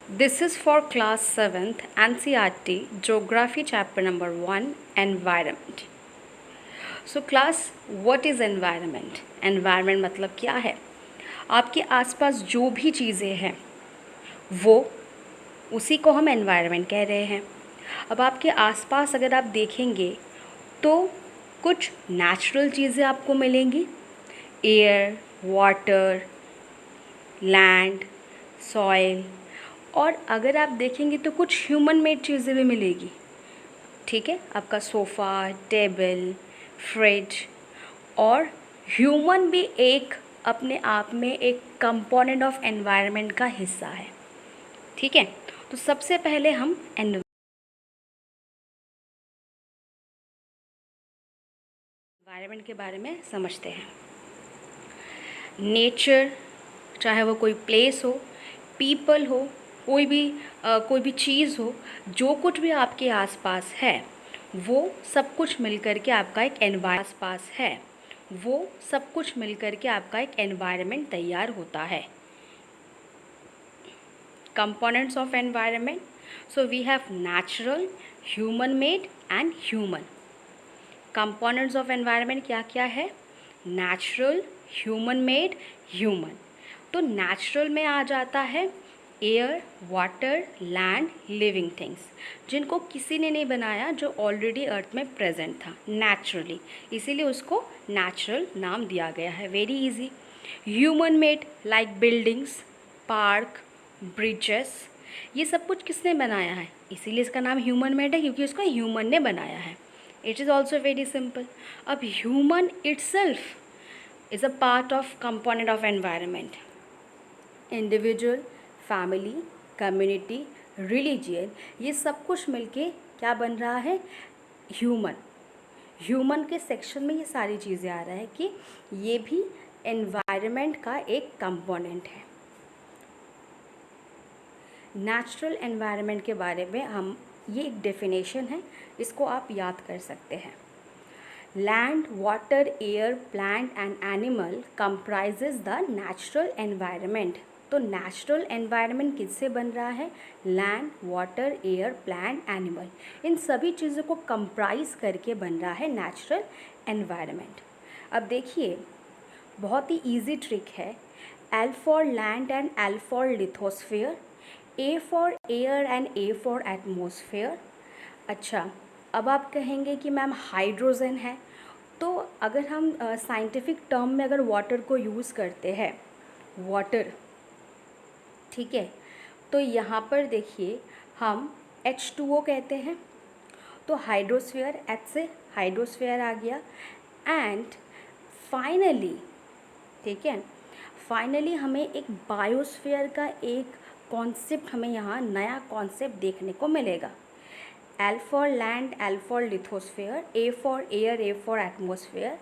This is for class 7th NCERT Geography chapter number 1 Environment. So class what is environment? Environment मतलब क्या है? आपके आसपास जो भी चीज़ें हैं वो उसी को हम एनवायरनमेंट कह रहे हैं। अब आपके आसपास अगर आप देखेंगे तो कुछ नेचुरल चीज़ें आपको मिलेंगी, एयर, वाटर, लैंड, सॉइल, और अगर आप देखेंगे तो कुछ ह्यूमन मेड चीज़ें भी मिलेगी। ठीक है, आपका सोफ़ा, टेबल, फ्रिज, और ह्यूमन भी एक अपने आप में एक कंपोनेंट ऑफ एनवायरनमेंट का हिस्सा है। ठीक है, तो सबसे पहले हम एनवायरनमेंट के बारे में समझते हैं। नेचर, चाहे वो कोई प्लेस हो, पीपल हो, कोई भी चीज़ हो, जो कुछ भी आपके आसपास है वो सब कुछ मिलकर के आपका एक आसपास है वो सब कुछ मिलकर के आपका एक एनवायरनमेंट तैयार होता है। Components of environment, so we have natural, human made and human. Components of environment क्या क्या है? Natural, human made, human. तो नेचुरल में आ जाता है air, water, land, living things, जिनको किसी ने नहीं बनाया, जो ऑलरेडी अर्थ में प्रेजेंट था नेचुरली, इसीलिए उसको नेचुरल नाम दिया गया है। Very easy. Human made like buildings, park, bridges, ये सब कुछ किसने बनाया है, इसीलिए इसका नाम ह्यूमन मेड है, क्योंकि उसको ह्यूमन ने बनाया है। It is also very simple. अब human itself is a part of component of environment. Individual, family, community, religion, ये सब कुछ मिलके क्या बन रहा है? ह्यूमन। ह्यूमन के सेक्शन में ये सारी चीज़ें आ रहा है कि ये भी एनवायरनमेंट का एक कंपोनेंट है। नेचुरल एनवायरनमेंट के बारे में हम, ये एक डेफिनेशन है, इसको आप याद कर सकते हैं। Land, water, air, plant and animal comprises the natural environment. तो नेचुरल एनवायरनमेंट किससे बन रहा है? Land, water, air, plant, animal, इन सभी चीज़ों को कंप्राइज करके बन रहा है नेचुरल एनवायरनमेंट। अब देखिए, बहुत ही इजी ट्रिक है। L for land and L for lithosphere, A for air and A for atmosphere. अच्छा, अब आप कहेंगे कि मैम हाइड्रोजन है, तो अगर हम साइंटिफिक टर्म में अगर वाटर को यूज़ करते हैं, वाटर, ठीक है, तो यहाँ पर देखिए हम H2O कहते हैं, तो हाइड्रोस्फीयर, H से हाइड्रोस्फीयर आ गया। एंड फाइनली, ठीक है, फाइनली हमें एक बायोस्फीयर का एक कॉन्सेप्ट, हमें यहाँ नया कॉन्सेप्ट देखने को मिलेगा। L for land, L for lithosphere, A for air, A for atmosphere.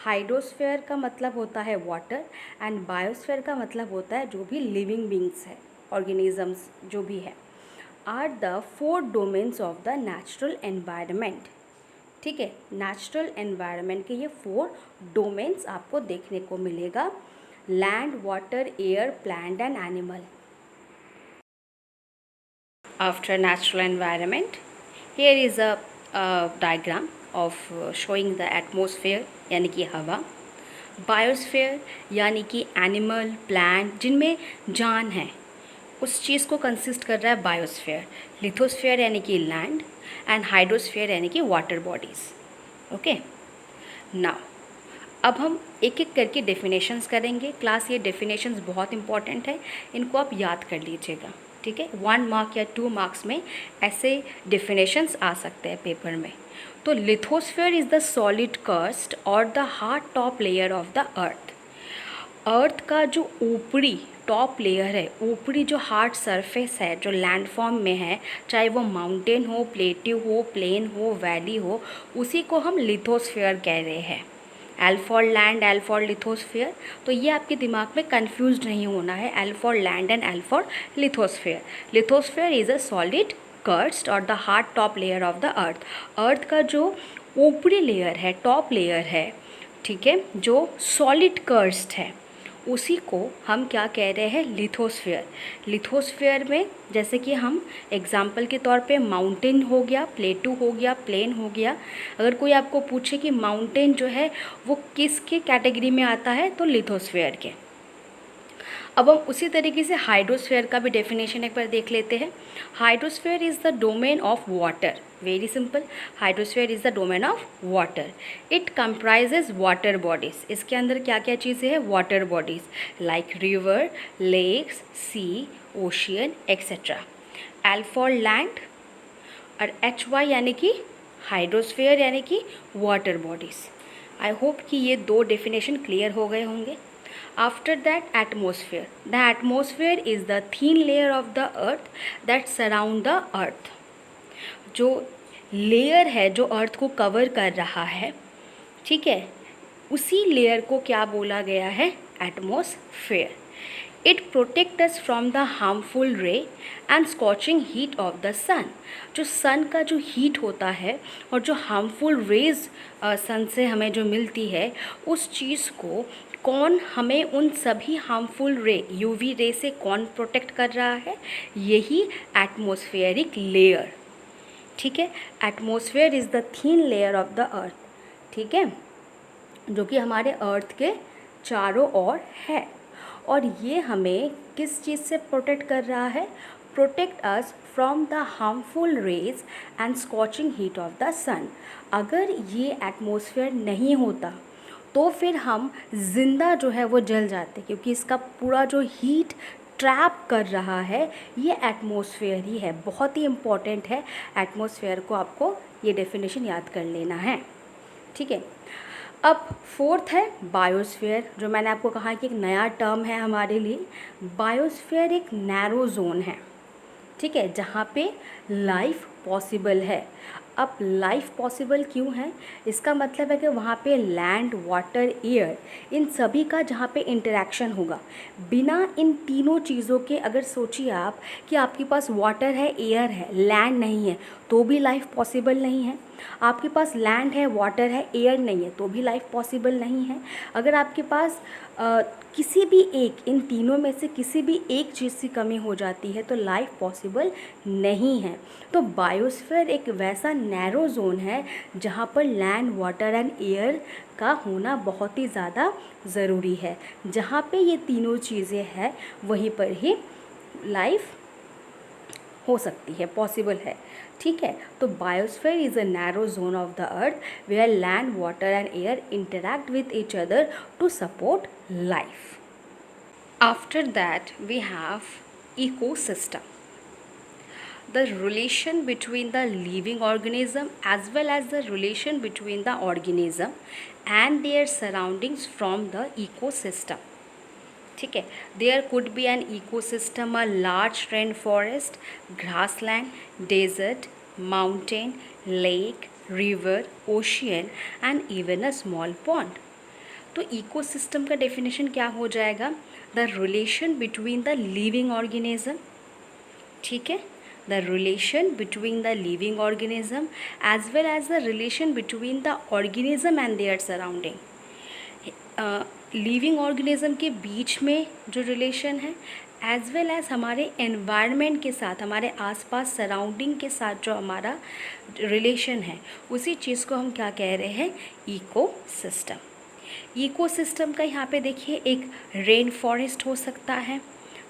Hydrosphere का मतलब होता है वाटर, एंड बायोस्फीयर का मतलब होता है जो भी लिविंग बींग्स है, ऑर्गेनिजम्स जो भी है, are the 4 domains of the natural environment. ठीक है, नेचुरल एनवायरनमेंट के ये 4 डोमेन्स आपको देखने को मिलेगा। Land, water, air, plant and animal. After natural environment, here is a diagram of showing the atmosphere यानी कि हवा, बायोस्फीयर यानी कि एनिमल, प्लांट, जिनमें जान है, उस चीज़ को कंसिस्ट कर रहा है बायोस्फीयर। लिथोस्फीयर यानी कि लैंड, एंड हाइड्रोस्फीयर यानी कि वाटर बॉडीज़। ओके, नाउ अब हम एक एक करके डेफिनेशंस करेंगे। क्लास, ये डेफिनेशंस बहुत इंपॉर्टेंट है, इनको आप याद कर लीजिएगा। ठीक है, 1 मार्क या 2 मार्क्स में ऐसे डेफिनेशंस आ सकते हैं पेपर में। तो lithosphere is the solid crust और the hard top layer of the earth. Earth का जो ऊपरी टॉप लेयर है, ऊपरी जो हार्ड सरफेस है, जो लैंडफॉर्म में है, चाहे वो माउंटेन हो, प्लेट्यू हो, प्लेन हो, वैली हो, उसी को हम लिथोस्फीयर कह रहे हैं। L for land, L for lithosphere, तो ये आपके दिमाग में कंफ्यूज नहीं होना है, L for land and L for lithosphere. Lithosphere is a solid crust और the hard top layer of the earth. Earth का जो ऊपरी लेयर है, टॉप लेयर है, ठीक है, जो सॉलिड क्रस्ट है, उसी को हम क्या कह रहे हैं, लिथोस्फीयर। लिथोस्फीयर में जैसे कि हम एग्जाम्पल के तौर पे माउंटेन हो गया, प्लेटू हो गया, प्लेन हो गया। अगर कोई आपको पूछे कि माउंटेन जो है वो किसके कैटेगरी में आता है, तो लिथोस्फीयर के। अब हम उसी तरीके से हाइड्रोस्फीयर का भी डेफिनेशन एक बार देख लेते हैं। Hydrosphere is the domain of water, very simple, hydrosphere is the domain of water. It comprises water bodies, इसके अंदर क्या क्या चीज़ें हैं, water bodies like river, lakes, sea, ocean etcetera. L for land और HY यानी कि हाइड्रोस्फीयर यानी कि वाटर बॉडीज़। आई होप कि ये दो डेफिनेशन क्लियर हो गए होंगे। After that, atmosphere. The atmosphere is the thin layer of the earth that surround the earth. जो लेयर है जो अर्थ को कवर कर रहा है, ठीक है, उसी लेयर को क्या बोला गया है, atmosphere. It protect us from the harmful ray and scorching heat of the sun. जो सन का जो हीट होता है और जो हार्मफुल रेज सन से हमें जो मिलती है, उस चीज़ को कौन हमें उन सभी हार्मफुल रे, UV रे से कौन प्रोटेक्ट कर रहा है, यही एटमॉस्फेरिक लेयर, ठीक है। Atmosphere is the thin layer of the अर्थ, ठीक है, जो कि हमारे अर्थ के चारों ओर है। और ये हमें किस चीज़ से प्रोटेक्ट कर रहा है, protect us from the harmful rays and scorching heat of the sun. अगर ये एटमॉस्फेयर नहीं होता तो फिर हम जिंदा जो है वो जल जाते, क्योंकि इसका पूरा जो हीट ट्रैप कर रहा है ये एटमॉस्फेयर ही है। बहुत ही इम्पॉर्टेंट है, एटमॉस्फेयर को आपको ये डेफिनेशन याद कर लेना है, ठीक है। अब फोर्थ है बायोस्फीयर, जो मैंने आपको कहा कि एक नया टर्म है हमारे लिए। बायोस्फीयर एक नैरो जोन है, ठीक है, जहाँ पे लाइफ पॉसिबल है। अब लाइफ पॉसिबल क्यों है, इसका मतलब है कि वहाँ पे लैंड, वाटर, एयर, इन सभी का जहाँ पे इंटरेक्शन होगा। बिना इन तीनों चीज़ों के अगर सोचिए आप कि आपके पास वाटर है, एयर है, लैंड नहीं है, तो भी लाइफ पॉसिबल नहीं है। आपके पास लैंड है, वाटर है, एयर नहीं है, तो भी लाइफ पॉसिबल नहीं है। अगर आपके पास किसी भी एक, इन तीनों में से किसी भी एक चीज़ की कमी हो जाती है तो लाइफ पॉसिबल नहीं है। तो बायोस्फीयर एक वैसा नैरो जोन है जहाँ पर लैंड, वाटर एंड एयर का होना बहुत ही ज़्यादा ज़रूरी है। जहाँ पे ये तीनों चीज़ें हैं वहीं पर ही लाइफ हो सकती है, पॉसिबल है, ठीक है। तो biosphere is a narrow zone of the earth where land, water and air interact with each other to support life. After that we have ecosystem, the relation between the living organism as well as the relation between the organism and their surroundings from the ecosystem, ठीक है। There could be an ecosystem, a large rain forest, grassland, desert, mountain, lake, river, ocean and even a small pond. तो ecosystem का definition क्या हो जाएगा, the relation between the living organism, ठीक है, the relation between the living organism as well as the relation between the organism and their surrounding. Living organism के बीच में जो रिलेशन है एज वेल एज हमारे एनवायरनमेंट के साथ, हमारे आसपास सराउंडिंग के साथ जो हमारा रिलेशन है, उसी चीज़ को हम क्या कह रहे हैं, इकोसिस्टम। इकोसिस्टम का यहाँ पे देखिए एक रेन फॉरेस्ट हो सकता है,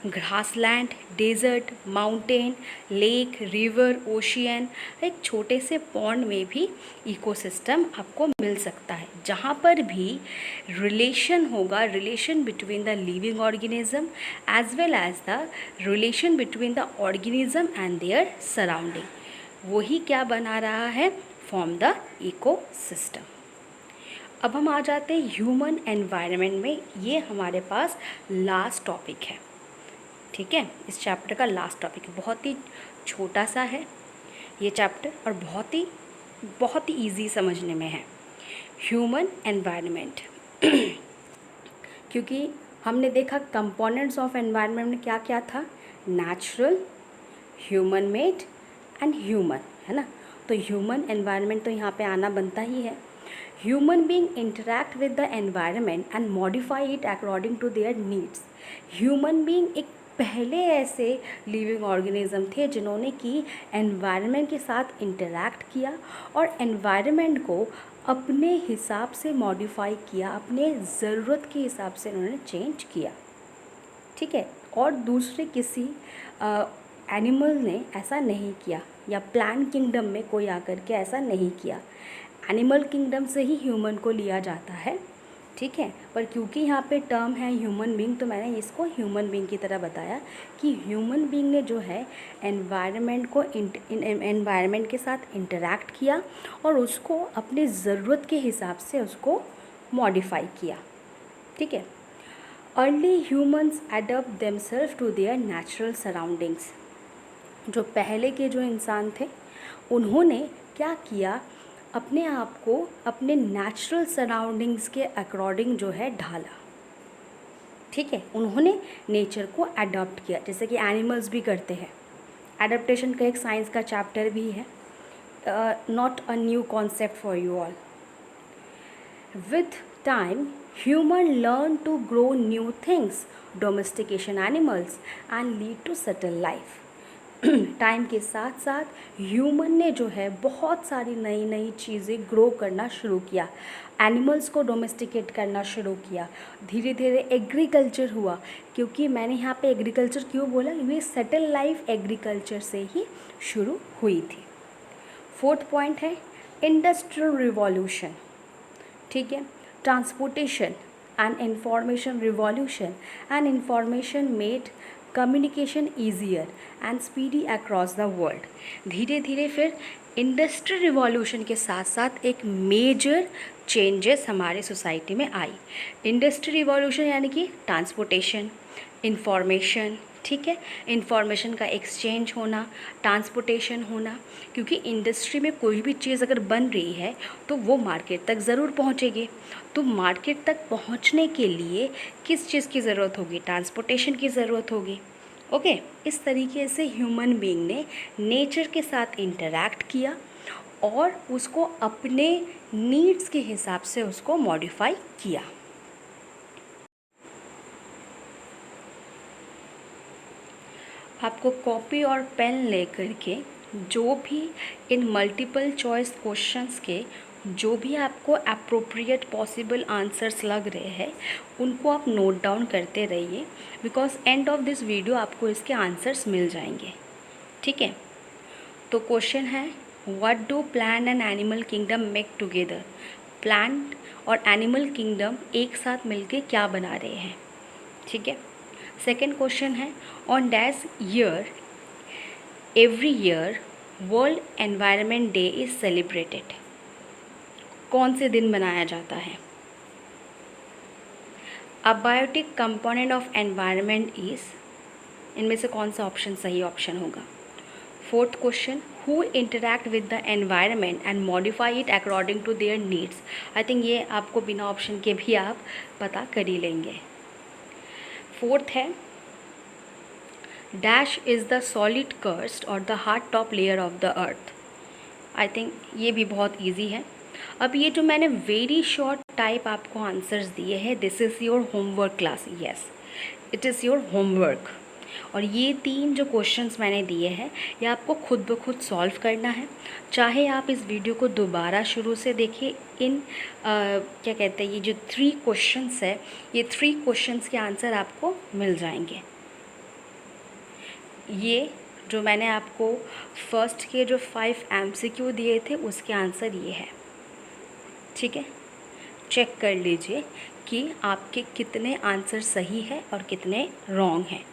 grassland, desert, mountain, lake, river, ocean, एक छोटे से पॉन्ड में भी इकोसिस्टम आपको मिल सकता है, जहाँ पर भी रिलेशन होगा, relation between the living organism as well as the relation between the organism and their surrounding. वही क्या बना रहा है, फॉर्म द इकोसिस्टम। अब हम आ जाते हैं ह्यूमन एनवायरनमेंट में, ये हमारे पास लास्ट टॉपिक है, ठीक है, इस चैप्टर का लास्ट टॉपिक है। बहुत ही छोटा सा है ये चैप्टर और बहुत ही ईजी समझने में है, ह्यूमन एनवायरनमेंट। क्योंकि हमने देखा कंपोनेंट्स ऑफ एनवायरनमेंट में क्या क्या था, natural, human made and human, है ना। तो ह्यूमन एनवायरनमेंट तो यहाँ पे आना बनता ही है। Human being interact with the environment and modify it according to their needs. Human being एक पहले ऐसे लिविंग ऑर्गेनिज्म थे जिन्होंने कि एनवायरनमेंट के साथ इंटरैक्ट किया और एनवायरनमेंट को अपने हिसाब से मॉडिफाई किया, अपने ज़रूरत के हिसाब से उन्होंने चेंज किया, ठीक है। और दूसरे किसी एनिमल ने ऐसा नहीं किया, या प्लांट किंगडम में कोई आकर के ऐसा नहीं किया। एनिमल किंगडम से ही ह्यूमन को लिया जाता है, ठीक है। पर क्योंकि यहाँ पे टर्म है ह्यूमन बीइंग, तो मैंने इसको ह्यूमन बीइंग की तरह बताया कि ह्यूमन बीइंग ने जो है एनवायरनमेंट को एनवायरनमेंट के साथ इंटरैक्ट किया और उसको अपने ज़रूरत के हिसाब से उसको मॉडिफाई किया, ठीक है। Early humans adopt themselves to their natural surroundings. जो पहले के जो इंसान थे उन्होंने क्या किया, अपने आप को अपने नेचुरल सराउंडिंग्स के अकॉर्डिंग जो है ढाला, ठीक है। उन्होंने नेचर को अडॉप्ट किया, जैसे कि एनिमल्स भी करते हैं। एडेप्टेशन का एक साइंस का चैप्टर भी है, not a new concept for you all. With time human learn to grow new things, domestication animals and lead to settled life। Time के साथ साथ ह्यूमन ने जो है बहुत सारी नई नई चीज़ें ग्रो करना शुरू किया, एनिमल्स को डोमेस्टिकेट करना शुरू किया, धीरे धीरे एग्रीकल्चर हुआ। क्योंकि मैंने यहाँ पे एग्रीकल्चर क्यों बोला, ये सेटल लाइफ एग्रीकल्चर से ही शुरू हुई थी। फोर्थ पॉइंट है इंडस्ट्रियल रिवॉल्यूशन, ठीक है। Transportation and information revolution and information made communication easier and speedy across the world. धीरे धीरे फिर इंडस्ट्रियल रिवॉल्यूशन के साथ साथ एक मेजर चेंजेस हमारे सोसाइटी में आई। इंडस्ट्रियल रिवॉल्यूशन यानी कि ट्रांसपोर्टेशन, इंफॉर्मेशन, ठीक है, इंफॉर्मेशन का एक्सचेंज होना, ट्रांसपोर्टेशन होना। क्योंकि इंडस्ट्री में कोई भी चीज़ अगर बन रही है तो वो मार्केट तक ज़रूर पहुंचेगी। तो मार्केट तक पहुंचने के लिए किस चीज़ की ज़रूरत होगी, ट्रांसपोर्टेशन की ज़रूरत होगी, ओके। इस तरीके से ह्यूमन बीइंग ने नेचर के साथ इंटरैक्ट किया और उसको अपने नीड्स के हिसाब से उसको मॉडिफाई किया। आपको कॉपी और पेन लेकर के जो भी इन मल्टीपल चॉइस क्वेश्चंस के जो भी आपको अप्रोप्रिएट पॉसिबल आंसर्स लग रहे हैं उनको आप नोट डाउन करते रहिए, because end of this video आपको इसके आंसर्स मिल जाएंगे, ठीक है। तो क्वेश्चन है, what do plant and animal kingdom make together. Plant और एनिमल किंगडम एक साथ मिलके क्या बना रहे हैं, ठीक है। सेकेंड क्वेश्चन है, on dash year every year world environment day is celebrated. कौन से दिन मनाया जाता है। Abiotic component of environment is, इनमें से कौन सा ऑप्शन सही ऑप्शन होगा। Fourth question, who interact with the environment and modify it according to their needs. I think ये आपको बिना ऑप्शन के भी आप पता कर ही लेंगे। फोर्थ है, dash is the solid crust और the hard top layer of the earth. I think ये भी बहुत ईजी है। अब ये जो मैंने वेरी शॉर्ट टाइप आपको आंसर्स दिए हैं, this is your homework class, yes it is your homework. और ये 3 जो क्वेश्चंस मैंने दिए हैं ये आपको खुद ब खुद सॉल्व करना है। चाहे आप इस वीडियो को दोबारा शुरू से देखिए, इन क्या कहते हैं, ये जो 3 क्वेश्चंस है, ये 3 क्वेश्चंस के आंसर आपको मिल जाएंगे। ये जो मैंने आपको फर्स्ट के जो 5 MCQ दिए थे उसके आंसर ये है, ठीक है। चेक कर लीजिए कि आपके कितने आंसर सही है और कितने रॉन्ग हैं।